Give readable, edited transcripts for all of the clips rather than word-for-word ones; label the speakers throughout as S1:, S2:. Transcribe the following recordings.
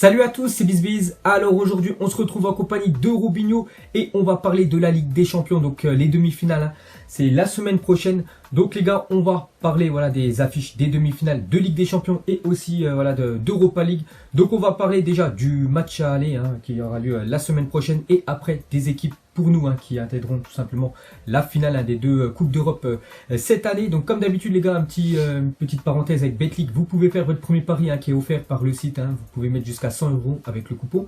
S1: Salut à tous, c'est BizBiz. Alors aujourd'hui, on se retrouve en compagnie de Robinho et on va parler de la Ligue des Champions, donc les demi-finales. C'est la semaine prochaine. Donc les gars, on va parler des affiches des demi-finales de Ligue des Champions et aussi d'Europa League. Donc on va parler déjà du match à aller qui aura lieu la semaine prochaine et après des équipes pour nous qui atteindront tout simplement la finale des deux Coupes d'Europe cette année. Donc comme d'habitude les gars, une petite parenthèse avec Betclic, vous pouvez faire votre premier pari qui est offert par le site. Vous pouvez mettre jusqu'à 100 € avec le coupon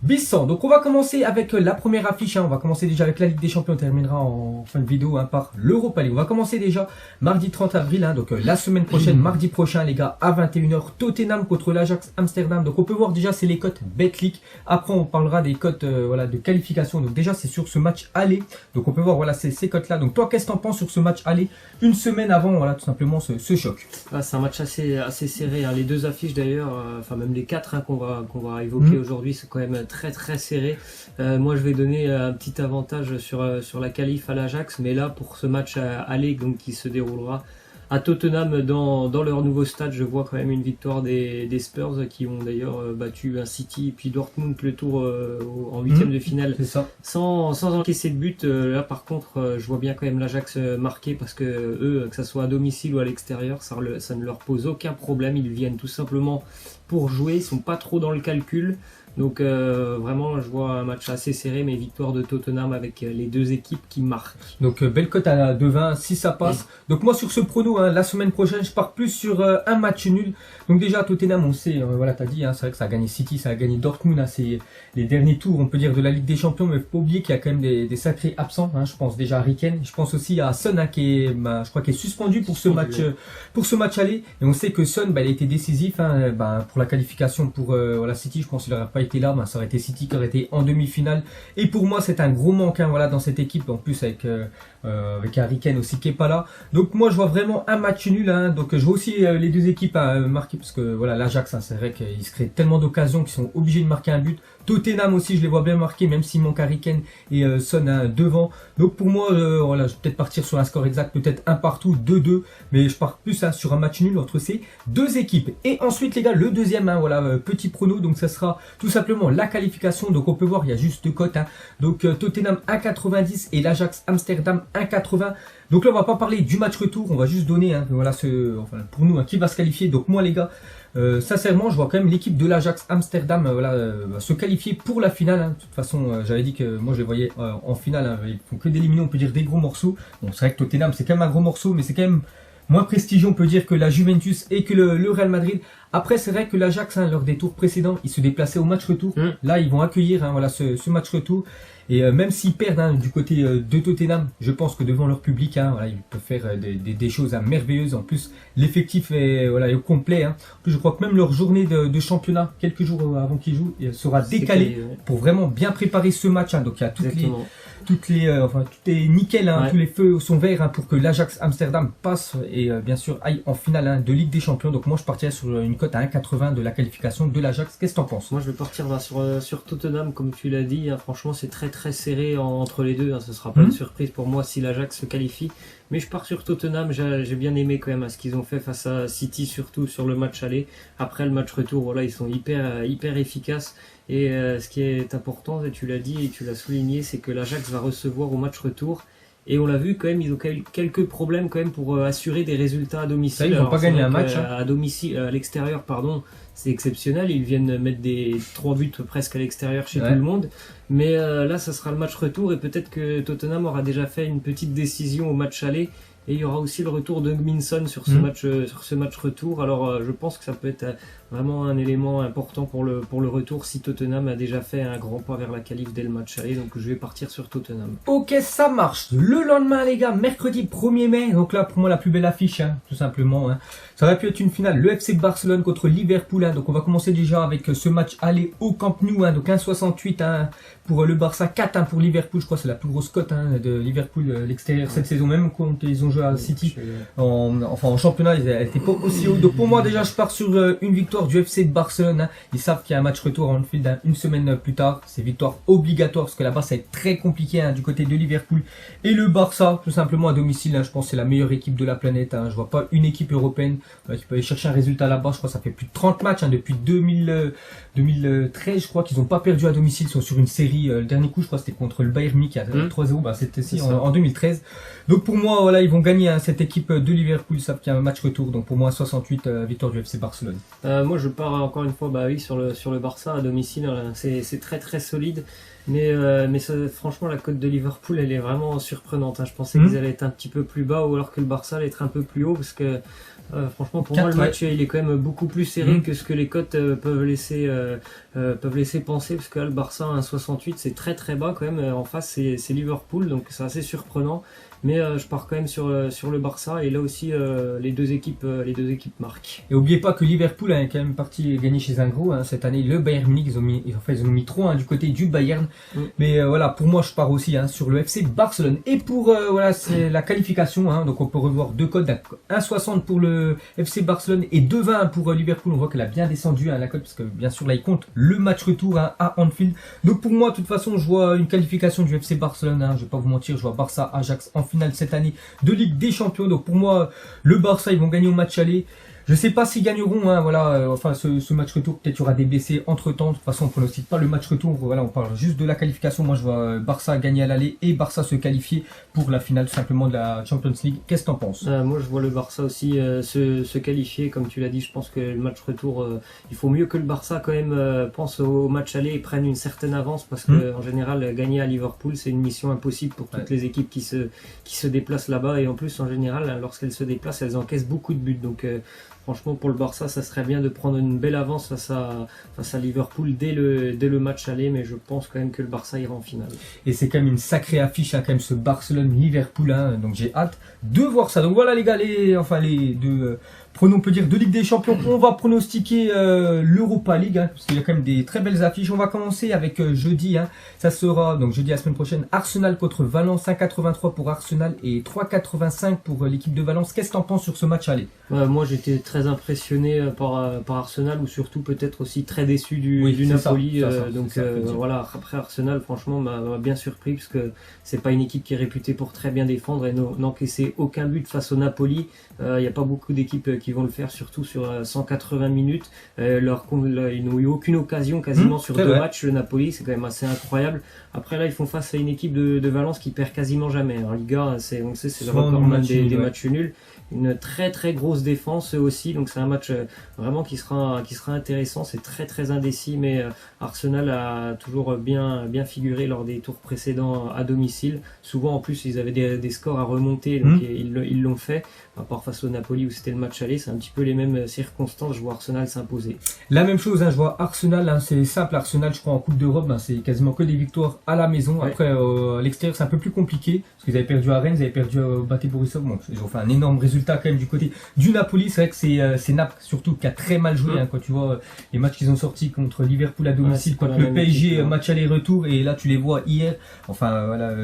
S1: BIZ100. Donc on va commencer avec la première affiche. On va commencer déjà avec la Ligue des Champions. On terminera en fin de vidéo par l'Europa League. On va commencer déjà mardi 30 avril, donc la semaine prochaine, mardi prochain les gars, à 21 h, Tottenham contre l'Ajax Amsterdam. Donc on peut voir déjà c'est les cotes Betclic. Après on parlera des cotes de qualification. Donc déjà c'est sur ce match aller. Donc on peut voir ces cotes là. Donc toi qu'est-ce que tu en penses sur ce match aller une semaine avant tout simplement ce choc?
S2: C'est un match assez serré. Les deux affiches d'ailleurs, enfin même les quatre qu'on va évoquer aujourd'hui, c'est quand même très serré. Moi je vais donner un petit avantage sur la qualif à l'Ajax, mais là pour ce match aller donc qui se déroulera à Tottenham dans leur nouveau stade, je vois quand même une victoire des Spurs qui ont d'ailleurs battu un City et puis Dortmund le tour en huitième de finale sans encaisser de but. Là par contre je vois bien quand même l'Ajax marquer parce que eux, que ça soit à domicile ou à l'extérieur, ça ne leur pose aucun problème. Ils viennent tout simplement pour jouer, ils sont pas trop dans le calcul. Donc vraiment je vois un match assez serré, mais victoire de Tottenham avec les deux équipes qui marquent.
S1: Donc belle cote à 2,20 si ça passe. Donc moi sur ce prono, la semaine prochaine je pars plus sur un match nul. Donc déjà Tottenham on sait, t'as dit, c'est vrai que ça a gagné City, ça a gagné Dortmund, c'est les derniers tours on peut dire de la Ligue des Champions, mais faut pas oublier qu'il y a quand même des sacrés absents. Je pense déjà à Harry Kane, je pense aussi à Son qui est, je crois qu'il est suspendu pour ce match aller. Et on sait que Son il a été décisif pour la qualification pour City. Je pense qu'il n'aurait pas été là, ça aurait été City qui aurait été en demi-finale. Et pour moi c'est un gros manque dans cette équipe, en plus avec Harry Kane aussi qui est pas là. Donc moi je vois vraiment un match nul. Donc je vois aussi les deux équipes marquer, parce que l'Ajax c'est vrai qu'ils se créent tellement d'occasions qu'ils sont obligés de marquer un but. Tottenham aussi je les vois bien marquer, même s'il manque Harry Kane et Son devant. Donc pour moi je vais peut-être partir sur un score exact, peut-être un partout, 2-2, mais je pars plus sur un match nul entre ces deux équipes. Et ensuite les gars, le deuxième petit prono, donc ça sera tout simplement la qualification. Donc on peut voir il y a juste deux cotes. Donc Tottenham 1,90 et l'Ajax Amsterdam 1,80. Donc là on va pas parler du match retour, on va juste donner pour nous qui va se qualifier. Donc moi les gars, sincèrement je vois quand même l'équipe de l'Ajax Amsterdam se qualifier pour la finale. De toute façon j'avais dit que moi je les voyais en finale. Ils font que d'éliminer, on peut dire, des gros morceaux. Bon c'est vrai que Tottenham c'est quand même un gros morceau, mais c'est quand même moins prestigieux on peut dire que la Juventus et que le Real Madrid. Après c'est vrai que l'Ajax lors des tours précédents ils se déplaçaient au match retour. Là ils vont accueillir ce match retour. Et même s'ils perdent du côté de Tottenham, je pense que devant leur public, ils peuvent faire des choses merveilleuses. En plus, l'effectif est au complet. En plus, je crois que même leur journée de championnat, quelques jours avant qu'ils jouent, sera décalée pour vraiment bien préparer ce match. Donc il y a tout est nickel, tous les feux sont verts pour que l'Ajax Amsterdam passe et bien sûr aille en finale de Ligue des Champions. Donc moi je partirais sur une cote à 1,80 de la qualification de l'Ajax. Qu'est-ce que t'en penses?
S2: Moi je vais partir sur Tottenham, comme tu l'as dit. Franchement c'est très serré entre les deux. Ce sera pas une surprise pour moi si l'Ajax se qualifie. Mais je pars sur Tottenham. J'ai bien aimé quand même ce qu'ils ont fait face à City, surtout sur le match aller. Après le match retour, ils sont hyper efficaces. Et ce qui est important, et tu l'as dit et tu l'as souligné, c'est que l'Ajax va recevoir au match retour. Et on l'a vu quand même, ils ont quelques problèmes quand même pour assurer des résultats à domicile.
S1: Ils n'ont pas gagné un match.
S2: À domicile, à l'extérieur, pardon, c'est exceptionnel. Ils viennent mettre 3 buts presque à l'extérieur chez tout le monde. Mais là, ça sera le match retour et peut-être que Tottenham aura déjà fait une petite décision au match aller. Et il y aura aussi le retour de Minson sur ce match retour. Alors je pense que ça peut être vraiment un élément important pour le retour si Tottenham a déjà fait un grand pas vers la qualif dès le match aller. Donc je vais partir sur Tottenham.
S1: Ok, ça marche. Le lendemain les gars, mercredi 1er mai. Donc là pour moi la plus belle affiche, tout simplement. Ça aurait pu être une finale, le FC Barcelone contre Liverpool. Donc on va commencer déjà avec ce match aller au Camp Nou. Donc 1,68 pour le Barça, 4 pour Liverpool. Je crois que c'est la plus grosse cote de Liverpool l'extérieur cette saison, même quand ils ont joué à City en championnat, elle était pas aussi haut. Donc pour moi déjà je pars sur une victoire du FC de Barcelone. Hein. Ils savent qu'il y a un match retour à Anfield une semaine plus tard. C'est victoire obligatoire parce que là-bas ça va être très compliqué hein, du côté de Liverpool. Et le Barça tout simplement à domicile, hein, je pense que c'est la meilleure équipe de la planète. Hein. Je vois pas une équipe européenne qui peut aller chercher un résultat là-bas. Je crois que ça fait plus de 30 matchs hein, depuis 2013 je crois qu'ils n'ont pas perdu à domicile. Ils sont sur une série, le dernier coup je crois c'était contre le Bayern Munich à 3-0, bah, c'était en 2013. Donc pour moi voilà ils vont gagner hein, cette équipe de Liverpool, ils savent qu'il y a un match retour. Donc pour moi 68 victoire du FC Barcelone.
S2: Moi je pars encore une fois bah oui sur le Barça à domicile, hein, c'est très très solide. Mais ça, franchement la cote de Liverpool elle est vraiment surprenante. Hein. Je pensais qu'ils allaient être un petit peu plus bas ou alors que le Barça allait être un peu plus haut parce que franchement pour moi le match il est quand même beaucoup plus serré que ce que les cotes peuvent laisser penser, parce que là, le Barça à 1,68 c'est très très bas quand même. En face c'est Liverpool, donc c'est assez surprenant. Mais je pars quand même sur le Barça, et là aussi les deux équipes marquent.
S1: Et n'oubliez pas que Liverpool est quand même parti gagner chez un gros hein, cette année. Le Bayern Munich, ils ont mis trop hein, du côté du Bayern. Mais voilà, pour moi je pars aussi hein, sur le FC Barcelone. Et pour voilà, c'est la qualification. Hein, donc on peut revoir deux codes, 1,60 pour le FC Barcelone et 2,20 pour Liverpool. On voit qu'elle a bien descendu hein, la cote parce que bien sûr là il compte le match retour hein, à Anfield. Donc pour moi de toute façon je vois une qualification du FC Barcelone. Hein, je vais pas vous mentir, je vois Barça Ajax en finale cette année de Ligue des Champions. Donc pour moi le Barça ils vont gagner au match aller. Je sais pas s'ils gagneront, hein, voilà, enfin ce match retour, peut-être il y aura des blessés entre temps. De toute façon on pronostique pas le match retour, voilà, on parle juste de la qualification. Moi je vois Barça gagner à l'aller et Barça se qualifier pour la finale tout simplement de la Champions League. Qu'est-ce que t'en penses?
S2: Moi je vois le Barça aussi se qualifier, comme tu l'as dit. Je pense que le match retour, il faut mieux que le Barça quand même pense au match aller et prenne une certaine avance, parce que en général gagner à Liverpool c'est une mission impossible pour toutes les équipes qui se déplacent là-bas, et en plus en général lorsqu'elles se déplacent elles encaissent beaucoup de buts. Donc franchement pour le Barça ça serait bien de prendre une belle avance face à Liverpool dès le match aller, mais je pense quand même que le Barça ira en finale.
S1: Et c'est quand même une sacrée affiche hein, quand même ce Barcelone-Liverpool, hein, donc j'ai hâte de voir ça. Donc voilà les gars, les deux prenons, on peut dire, de Ligue des Champions. On va pronostiquer l'Europa League, hein, parce qu'il y a quand même des très belles affiches. On va commencer avec jeudi, hein, ça sera donc jeudi la semaine prochaine, Arsenal contre Valence, 1,83 pour Arsenal et 3,85 pour l'équipe de Valence. Qu'est-ce que tu en penses sur ce match aller?
S2: Moi j'étais très impressionné par Arsenal, ou surtout peut-être aussi très déçu du Napoli. Voilà, après Arsenal franchement m'a bien surpris, parce que c'est pas une équipe qui est réputée pour très bien défendre et n'encaisser aucun but face au Napoli. Il n'y a pas beaucoup d'équipes qui vont le faire, surtout sur 180 minutes. Ils n'ont eu aucune occasion quasiment sur deux matchs. Le Napoli, c'est quand même assez incroyable. Après là, ils font face à une équipe de Valence qui perd quasiment jamais. En Liga, on le sait, c'est le recordman des matchs nuls. Une très très grosse défense aussi, donc c'est un match vraiment qui sera intéressant. C'est très très indécis, mais Arsenal a toujours bien figuré lors des tours précédents à domicile. Souvent en plus ils avaient des scores à remonter, donc ils l'ont fait. À part face au Napoli où c'était le match aller, c'est un petit peu les mêmes circonstances. Je vois Arsenal s'imposer.
S1: La même chose, hein, je vois Arsenal, hein, c'est simple. Arsenal, je crois en Coupe d'Europe, hein, c'est quasiment que des victoires à la maison. Après à l'extérieur c'est un peu plus compliqué, parce qu'ils avaient perdu à Rennes, ils avaient perdu au Bate Borisov. Bon, ils ont fait un énorme résultat quand même du côté du Napoli. C'est vrai que c'est Naples surtout qui a très mal joué, hein, quand tu vois les matchs qu'ils ont sortis contre Liverpool à domicile, contre le PSG, équipe, match aller-retour, et là tu les vois hier. Enfin voilà,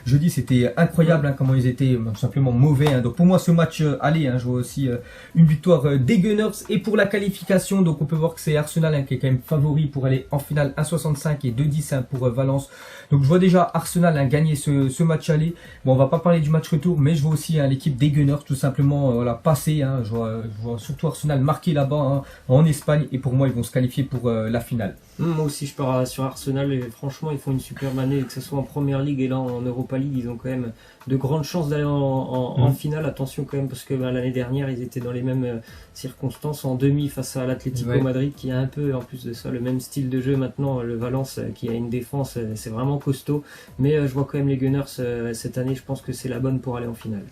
S1: jeudi c'était incroyable hein, comment ils étaient tout simplement mauvais. Hein. Donc pour moi ce match aller, hein, je vois aussi une victoire des Gunners. Et pour la qualification, donc on peut voir que c'est Arsenal hein, qui est quand même favori pour aller en finale, 1,65 et 2,10 hein, pour Valence. Donc je vois déjà Arsenal hein, gagner ce match aller. Bon, on va pas parler du match retour, mais je vois aussi hein, l'équipe des Gunners tout simplement voilà, passer. Hein. Je vois surtout Arsenal marquer là-bas hein, en Espagne, et pour moi ils vont se qualifier pour la finale.
S2: Moi aussi je pars sur Arsenal, et franchement ils font une superbe année, que ce soit en Première Ligue et là en Europa League. Ils ont quand même de grandes chances d'aller en finale. Attention quand même, parce que l'année dernière ils étaient dans les mêmes circonstances en demi face à l'Atlético Madrid, qui a un peu en plus de ça le même style de jeu. Maintenant le Valence qui a une défense, c'est vraiment costaud, mais je vois quand même les Gunners cette année. Je pense que c'est la bonne pour aller en finale.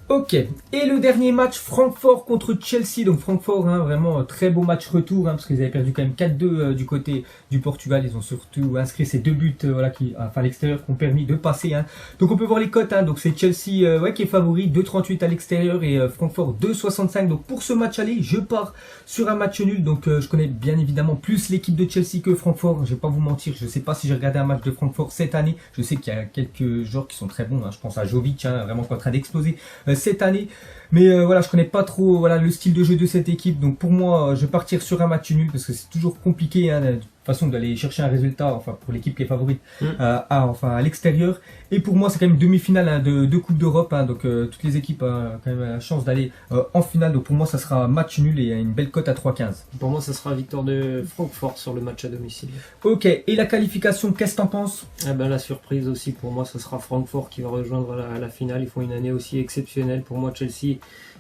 S1: Ok, et le dernier match, Francfort contre Chelsea. Donc Francfort, hein, vraiment très beau match retour, hein, parce qu'ils avaient perdu quand même 4-2 du côté du Portugal. Ils ont surtout inscrit ces deux buts voilà, à l'extérieur, qui ont permis de passer. Hein. Donc on peut voir les cotes, hein. Donc c'est Chelsea qui est favori, 2,38 à l'extérieur, et Francfort 2,65. Donc pour ce match aller, je pars sur un match nul. Donc je connais bien évidemment plus l'équipe de Chelsea que Francfort. Je vais pas vous mentir, je sais pas si j'ai regardé un match de Francfort cette année. Je sais qu'il y a quelques joueurs qui sont très bons, hein. Je pense à Jovic, hein, vraiment en train d'exploser cette année. Mais voilà, je connais pas trop voilà le style de jeu de cette équipe, donc pour moi, je vais partir sur un match nul parce que c'est toujours compliqué de toute façon d'aller chercher un résultat, enfin pour l'équipe qui est favorite, à l'extérieur. Et pour moi, c'est quand même une demi-finale de Coupe d'Europe, donc toutes les équipes ont quand même la chance d'aller en finale. Donc pour moi, ça sera un match nul et une belle cote à 3,15.
S2: Pour moi, ça sera victoire de Francfort sur le match à domicile.
S1: Ok, et la qualification, qu'est-ce que t'en penses?
S2: La surprise aussi, pour moi, ça sera Francfort qui va rejoindre la finale. Ils font une année aussi exceptionnelle. Pour moi, Chelsea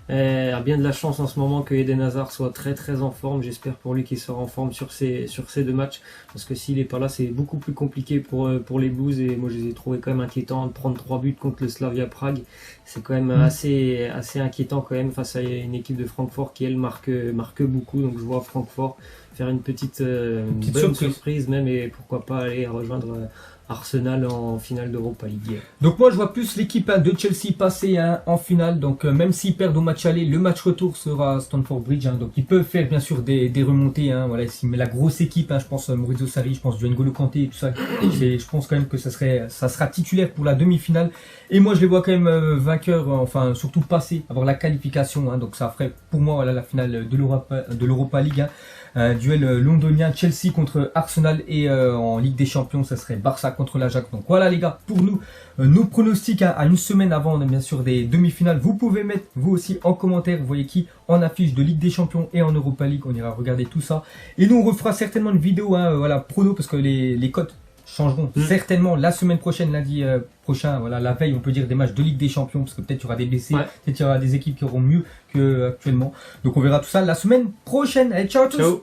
S2: a bien de la chance en ce moment que Eden Hazard soit très très en forme. J'espère pour lui qu'il sera en forme sur ces 2 matchs, parce que s'il est pas là, c'est beaucoup plus compliqué pour les Blues. Et moi, je les ai trouvés quand même inquiétants de prendre 3 buts contre le Slavia Prague. C'est quand même assez inquiétant quand même face à une équipe de Francfort qui elle marque beaucoup. Donc je vois Francfort faire une petite bonne surprise même, et pourquoi pas aller rejoindre Arsenal en finale d'Europa League.
S1: Donc moi je vois plus l'équipe de Chelsea passer en finale, donc même s'ils perdent au match aller, le match retour sera à Stamford Bridge, donc ils peuvent faire bien sûr des remontées, voilà, mais la grosse équipe, je pense Maurizio Sarri, je pense N'Golo Kanté et tout ça, je pense quand même que ça sera titulaire pour la demi-finale, et moi je les vois quand même vainqueurs, enfin surtout passer, avoir la qualification, donc ça ferait pour moi voilà, la finale de l'Europa League, un duel londonien, Chelsea contre Arsenal, et en Ligue des Champions ça serait Barça contre l'Ajax. Donc voilà les gars, pour nous, nos pronostics à une semaine avant bien sûr des demi-finales. Vous pouvez mettre vous aussi en commentaire, vous voyez qui en affiche de Ligue des Champions et en Europa League, on ira regarder tout ça. Et nous on refera certainement une vidéo, voilà, prono, parce que les cotes changeront certainement la semaine prochaine, lundi prochain, voilà, la veille on peut dire des matchs de Ligue des Champions, parce que peut-être il y aura des blessés, peut-être il y aura des équipes qui auront mieux que actuellement. Donc on verra tout ça la semaine prochaine. Allez, ciao à tous. Ciao.